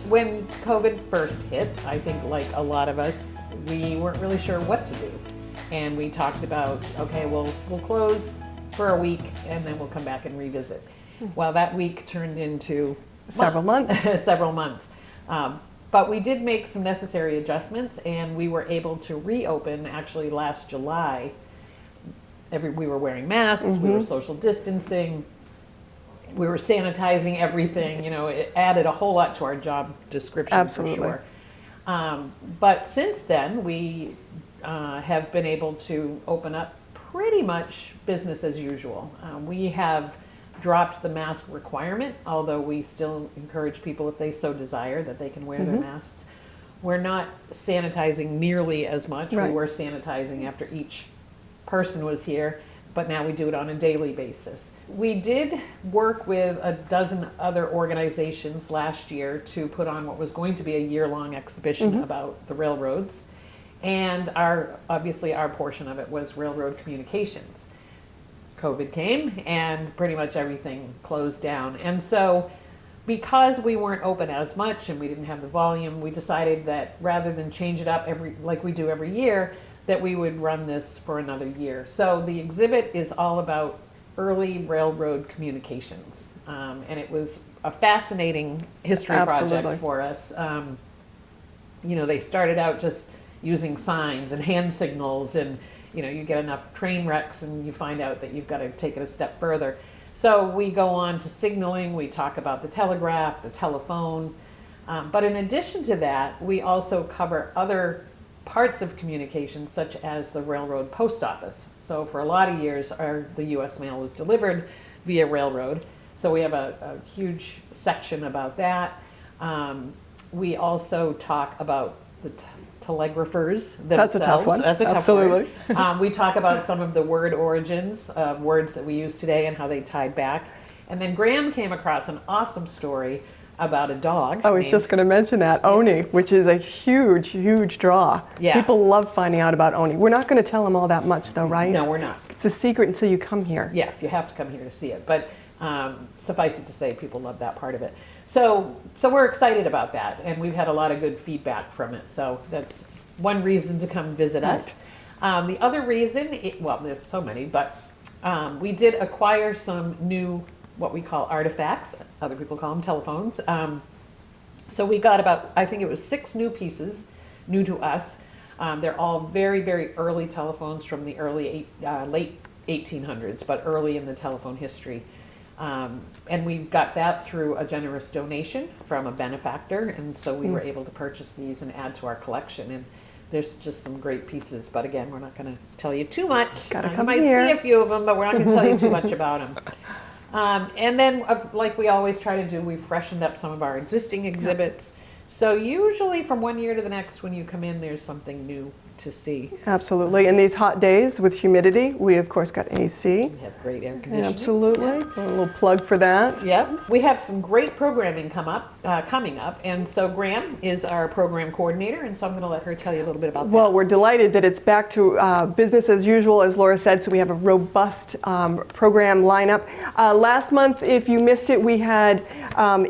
when COVID first hit, I think like a lot of us, we weren't really sure what to do. And we talked about, okay, we'll close for a week and then we'll come back and revisit. Well, that week turned into several months. Several months. But we did make some necessary adjustments, and we were able to reopen actually last July. We were wearing masks, we were social distancing, we were sanitizing everything. You know, it added a whole lot to our job description. Absolutely. For sure. But since then, we have been able to open up pretty much business as usual. We have dropped the mask requirement, although we still encourage people, if they so desire, that they can wear their masks. We're not sanitizing nearly as much. Right. We were sanitizing after each person was here, but now we do it on a daily basis. We did work with a dozen other organizations last year to put on what was going to be a year-long exhibition about the railroads, and obviously our portion of it was railroad communications. COVID came and pretty much everything closed down. And so because we weren't open as much and we didn't have the volume, we decided that rather than change it up like we do every year, that we would run this for another year. So the exhibit is all about early railroad communications. And it was a fascinating history project for us. You know, they started out just using signs and hand signals, and you know, you get enough train wrecks and you find out that you've got to take it a step further. So we go on to signaling, we talk about the telegraph, the telephone, but in addition to that, we also cover other parts of communication, such as the railroad post office. So for a lot of years, the U.S. mail was delivered via railroad. So we have a huge section about that. We also talk about the telegraphers themselves. That's a tough one. That's a tough Absolutely. word. We talk about some of the word origins of words that we use today and how they tied back. And then Graham came across an awesome story about a dog. I was just going to mention that, Oni, which is a huge, huge draw. Yeah. People love finding out about Oni. We're not going to tell them all that much, though, right? No, we're not. It's a secret until you come here. Yes, you have to come here to see it. But suffice it to say, people love that part of it. So we're excited about that, and we've had a lot of good feedback from it. So that's one reason to come visit us. The other reason, well, there's so many, but we did acquire some new, what we call artifacts. Other people call them telephones. So we got about, I think it was 6 new pieces, new to us. They're all very, very early telephones from the late 1800s, but early in the telephone history. And we got that through a generous donation from a benefactor, and so we were able to purchase these and add to our collection. And there's just some great pieces, but again, we're not going to tell you too much. Gotta You come might here. see a few of them, but we're not going to tell you too much about them. And then, like we always try to do, we've freshened up some of our existing exhibits. So usually from one year to the next, when you come in, there's something new to see. Absolutely. In these hot days with humidity, we of course got AC. We have great air conditioning. Absolutely. A little plug for that. Yep. We have some great programming coming up, and so Graham is our program coordinator, and so I'm going to let her tell you a little bit about that. Well, we're delighted that it's back to business as usual, as Laura said, so we have a robust program lineup. Last month, if you missed it, we had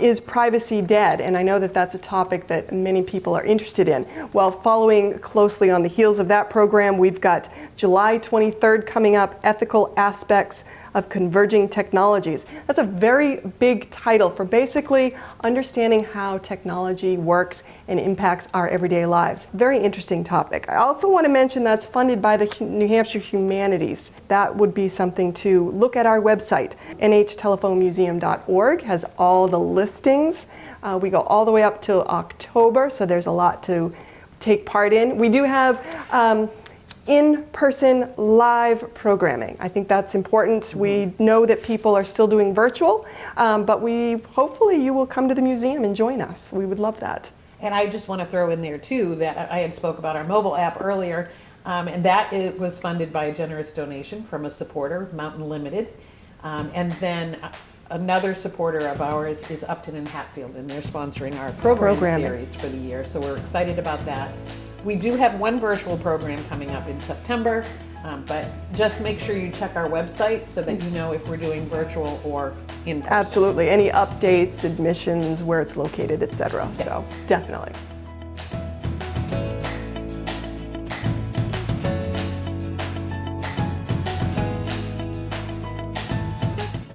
Is Privacy Dead? And I know that that's a topic that many people are interested in. Well, following closely on the heels of that program, we've got July 23rd coming up, Ethical Aspects of Converging Technologies. That's a very big title for basically understanding how technology works and impacts our everyday lives. Very interesting topic. I also want to mention that's funded by the New Hampshire Humanities. That would be something to look at our website. NHTelephoneMuseum.org has all the listings. We go all the way up till October, so there's a lot to take part in. We do have in-person live programming. I think that's important. We know that people are still doing virtual, but hopefully you will come to the museum and join us. We would love that. And I just want to throw in there too that I had spoke about our mobile app earlier, and that it was funded by a generous donation from a supporter, Mountain Limited, and then another supporter of ours is Upton and Hatfield, and they're sponsoring our program series for the year. So we're excited about that. We do have one virtual program coming up in September. But just make sure you check our website so that you know if we're doing virtual or in person. Absolutely. Any updates, admissions, where it's located, etc. So definitely.